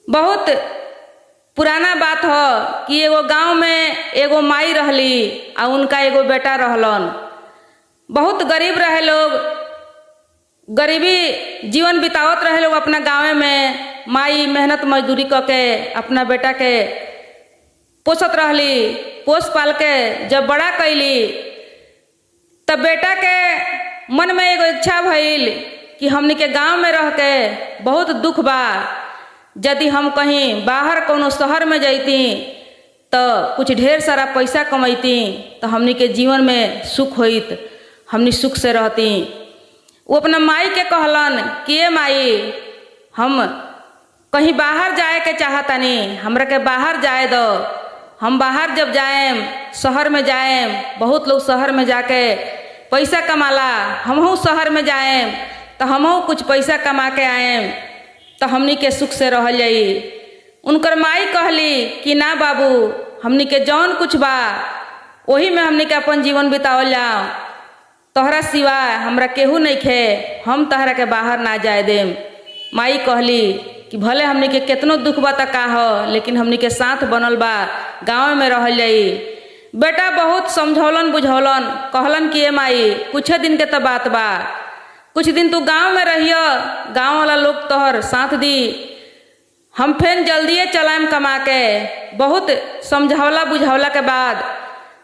बहुत पुराना बात हो कि एगो गांव में एगो माई रहली आ उनका एगो बेटा रहलन। बहुत गरीब रहे लोग, गरीबी जीवन बितावत रहे लोग अपना गाँव में। माई मेहनत मजदूरी करके अपना बेटा के पोसत रहली, पोस पाल के जब बड़ा कैली तब बेटा के मन में एगो इच्छा भइल कि हमनी के गांव में रह के बहुत दुख बा, यदि हम कहीं बाहर कोनो शहर में जैती तो कुछ ढेर सारा पैसा कमैती तो हमनी के जीवन में सुख होइत, हमनी सुख से रहती। वो अपना माई के कहलन कि ये माई, हम कहीं बाहर जाए के चाहतानी, हमरा के बाहर जाए दो। हम बाहर जब जाएम, शहर में जाएम, बहुत लोग शहर में जाके पैसा कमाला, हमहू शहर में जाएम तो हमहू कुछ पैसा कमा के आएम तो हमनी के सुख से रह जाई। उनकर माई कहली कि ना बाबू, हमनी के जौन कुछ बा वही में हमनी के अपन जीवन बितावल जाओ, तोहरा सिवा हमरा केहू नहीं खे, हम तोहरा के बाहर ना जाए देम। माई कहली कि भले हमनी के कितनो दुख बा त का हो, लेकिन हमनी के साथ बनल बा, गाँव में रहल जाई। बेटा बहुत समझौलन बुझौलन, कहलन कि ये माई कुछ दिन के तो बात बा, कुछ दिन तू गांव में रहियो, गांव वाला लोग तोहर साथ दी, हम फिर जल्दिए चलाएम कमा के। बहुत समझौला बुझौला के बाद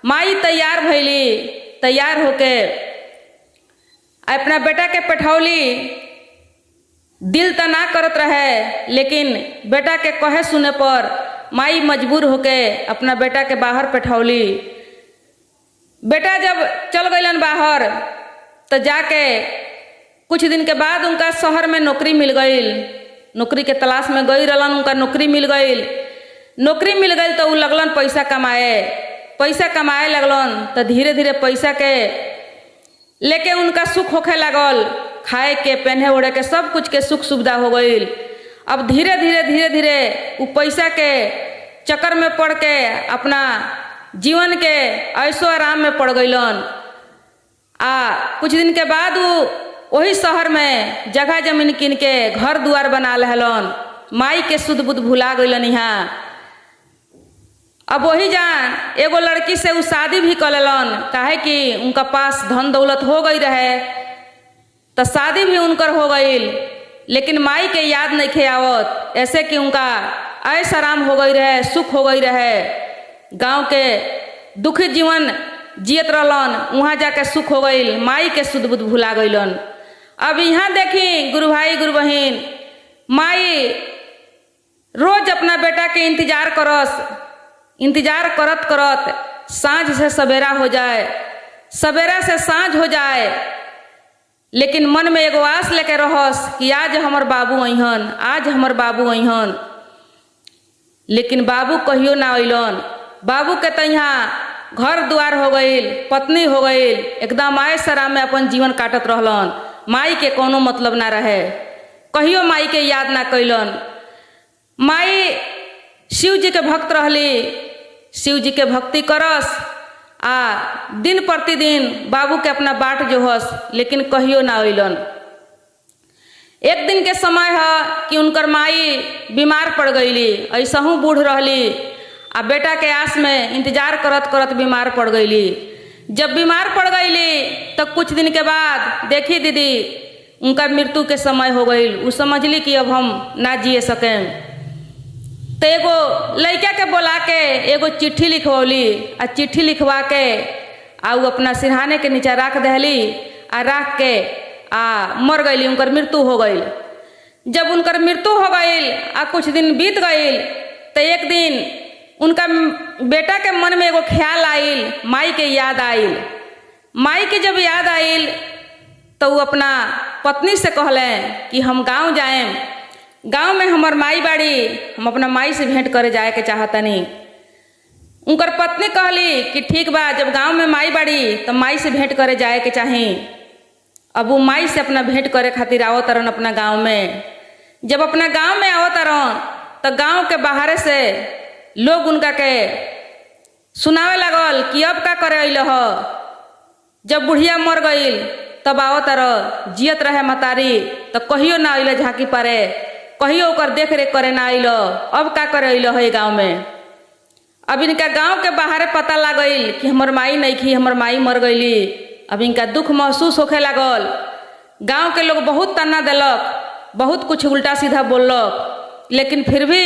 माई तैयार भइली, तैयार होके अपना बेटा के पठौली। दिल तो ना करत रहे, लेकिन बेटा के कहे सुने पर माई मजबूर होके अपना बेटा के बाहर पठौली। बेटा जब चल गइलन बाहर तो जाके कुछ दिन के बाद उनका शहर में नौकरी मिल गई। नौकरी के तलाश में गई रहलन, उनका नौकरी मिल गई। नौकरी मिल गई तो उ लगलन पैसा कमाए, पैसा कमाए लगलन तो धीरे धीरे पैसा के लेके उनका सुख होखे लगल, खाए के पहने ओढ़े के सब कुछ के सुख सुविधा हो गई। अब धीरे धीरे वो पैसा के चक्कर में पड़ के अपना जीवन के ऐशो आराम में पड़ गईलन। कुछ दिन के बाद वो वही शहर में जगह जमीन किन के घर दुआर बना लहलन। माई के सुध बुध भुला गईलन यहाँ। अब वही जान एगो लड़की से वो शादी भी कर लेलन, काहे कि उनका पास धन दौलत हो गई रहे तो शादी भी उनकर हो गई। लेकिन माई के याद नहीं खे आवत, ऐसे कि उनका ऐश आराम हो गई रहे, सुख हो गई रहे, गांव के दुखी जीवन जियत रहलन, वहाँ जाके सुख हो गई, माई के सुध बुध भुला गईलन। अब यहाँ देखी गुरु भाई गुरु बहन, माई रोज अपना बेटा के इंतजार करस, इंतजार करत करत सांझ से सवेरा हो जाए, सवेरा से सांझ हो जाए, लेकिन मन में एगो आस लेके रहस कि आज हमर बाबू अइहन, आज हमर बाबू अइहन। लेकिन बाबू कहियो ना अइलन। बाबू के तो यहाँ घर द्वार हो गई, पत्नी हो गई, एकदम ऐश आराम में अपन जीवन काटत रहलन। माई के कोनो मतलब ना रहे, कहियो माई के याद ना कैलन। माई शिव जी के भक्त रहली, शिव जी के भक्ति करस दिन प्रतिदिन बाबू के अपना बाट जोहस, लेकिन कहियो ना अइलन। एक दिन के समय है कि उनकर माई बीमार पड़ गईली, ऐसा हूँ बूढ़ रहली, बेटा के आस में इंतजार करत करत बीमार पड़ गईली। जब बीमार पड़ गईली तो कुछ दिन के बाद देखी दीदी उनका मृत्यु के समय हो गई। वो समझली कि अब हम ना जिए सकें, तो एगो लड़का के बोला के एगो चिट्ठी लिखवली, चिट्ठी लिखवा के वो अपना सिरहाने के नीचे रख दहली, रख के मर गईली, उनकर मृत्यु हो गई। जब उनकर मृत्यु हो गई कुछ दिन बीत गई तो एक दिन उनका बेटा के मन में एगो ख्याल आइल, माई के याद आइल। माई के जब याद आइल तो वो अपना पत्नी से कहले कि हम गांव जाएम, गांव में हमार माई बाड़ी, हम अपना माई से भेंट करे जाए के चाहतनी। उनकर पत्नी कहली कि ठीक बा, जब गांव में माई बाड़ी तो माई से भेंट करे जाए के चाही। अब वो माई से अपना भेंट करे खातिर आवत तरन अपना गांव में। जब अपना गांव में आवत तरन तो गांव के बाहर से लोग उनका के सुनावे लगल कि अब का करे अइल हो, जब बुढ़िया मर गई तब आवत रह, जियत रहे मतारी तो कहियो ना अइले झांकी पारे, कहियो ओकर देख रेख करे ना अइल। अब का करे अइल है गाँव में। अब इनका गांव के बाहर पता लागल कि हमर माई नहीं थी, हमर माई मर गईली। अब इनका दुख महसूस होखे लागल। गांव के लोग बहुत ताना देलक, बहुत कुछ उल्टा सीधा बोललक, लेकिन फिर भी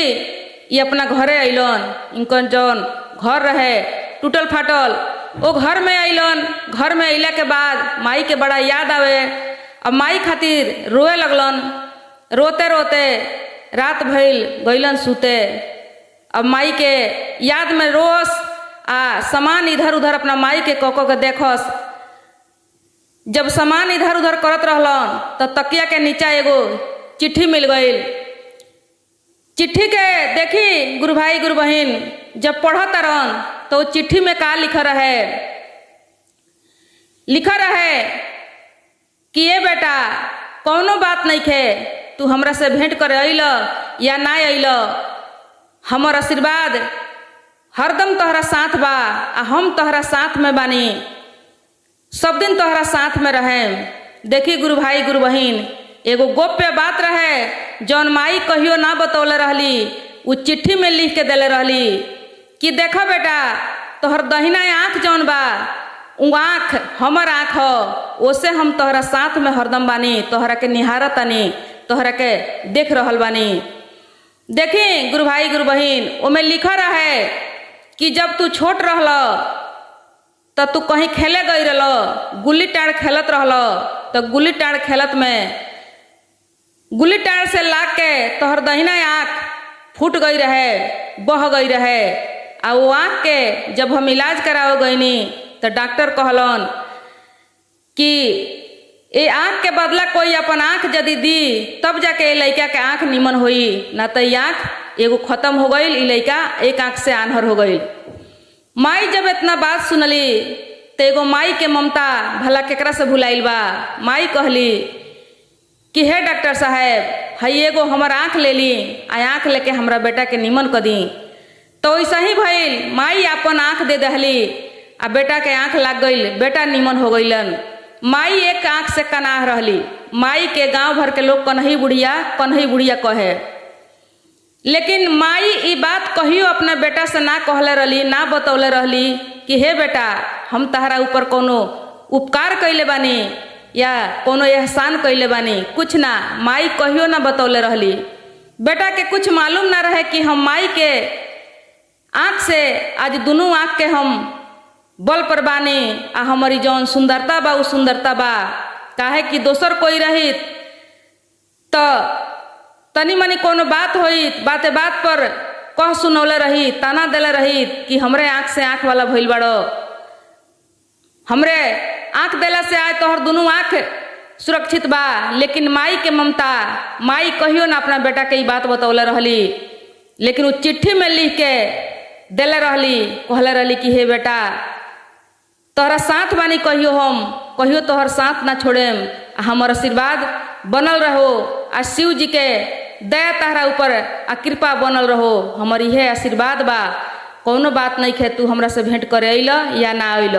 ये अपना घरे अइलन। इनकन जौन घर रहे टूटल फाटल, वो घर में अइलन। घर में अइला के बाद माई के बड़ा याद आवे। अब माई खातिर रोए लगलन। रोते रोते रात भइल, गइलन सूते। अब माई के याद में रोस आ सामान इधर उधर अपना माई के कोको के देखस। जब सामान इधर उधर करत रहलन तो तकिया के नीचा एगो चिट्ठी मिल गई। चिट्ठी के देखी गुरु भाई गुरु बहन जब पढ़त रहन तो चिट्ठी में का लिखा रहे कि ये बेटा कौनो बात नहीं खे, तू हमरा से भेंट करे अइल या ना अइल, हमर आशीर्वाद हरदम तोहरा साथ बा आ हम तोहरा साथ में बानी, सब दिन तोहरा साथ में रहें। देखी गुरु भाई गुरु बहन एगो गोप्य बात रहे जौन माई कहियो ना बतौले रहली, उ चिट्ठी में लिख के देले रहली कि देखा बेटा तोहर दहिना आँख जौन बा उ आँख हमर आँख हो, ओसे हम तोहरा साथ में हरदम बानी, तोहरा के निहारत तानी, तोहरा के देख रहल बानी। देखी गुरु भाई गुरु बहन ओमे लिखा रहे कि जब तू छोट रहल तो तू कहीं खेले गई रहल, गुल्ली टाड़ खेलत रहल, तो गुल्ली टाड़ खेलत में गुल्ली टाड़ से लाग के तोहर दहिना आँख फूट गई रहे, बह गई रहे। आ वो आँख के जब हम इलाज कराओ गईनी तो डॉक्टर कहलन कि ये आँख के बदला कोई अपन आँख यदि दी तब जाके लड़का के आँख निमन होई, ना तो ये आँख एगो खत्म हो गई, लड़का एक आँख से आन्हर हो गई। माई जब इतना बात सुनली तो एगो माई के ममता भला केकरा से भुलाइल बा। माई कहली कि हे डॉक्टर साहब हई एगो हमर आँख ले ली आ आँख लेके हमरा बेटा के निमन कर दी। तो वैसा ही भइल, माई अपन आँख दे दहली आ बेटा के आँख लाग गई, बेटा निमन हो गईलन। माई एक आँख से कनाह रहली। माई के गांव भर के लोग कन्हई बुढ़िया कहे, लेकिन माई ई बात कहियो अपना बेटा से ना कहले रहली, ना बतौले रहली कि हे बेटा हम तहरा ऊपर कोनो उपकार कैले बानी या कोनो एहसान कैले बानी, कुछ ना। माई कहियो ना बतौले रहली। बेटा के कुछ मालूम ना रहे कि हम माई के आँख से आज दोनों आँख के हम बल पर बानी आ हमारी जौन सुंदरता बा उ सुंदरता बा। काहे कि दोसर कोई रही तो तनी मनी कोनो बात होई, बाते बात पर कह सुनौले रही, ताना देले रही कि हमरे आँख से आँख वाला भइल बड़ो, हमरे आँख देला से आज तोहर दोनों आँख सुरक्षित बा। लेकिन माई के ममता, माई कहियो ना अपना बेटा के ई बात बतौले रहली, लेकिन उ चिट्ठी में लिख के देले रहली, कहले रहली कि हे बेटा तोहरा साथ बानी, कहियो तोहर साथ ना छोड़ेम, हमर आशीर्वाद बनल रहो आ शिव जी के दया तहरा ऊपर आ कृपा बनल रहो, हमर इहे आशीर्वाद बा। कौनो बात नहीं खे, तू हमरा से भेंट करे अइल या ना अइल।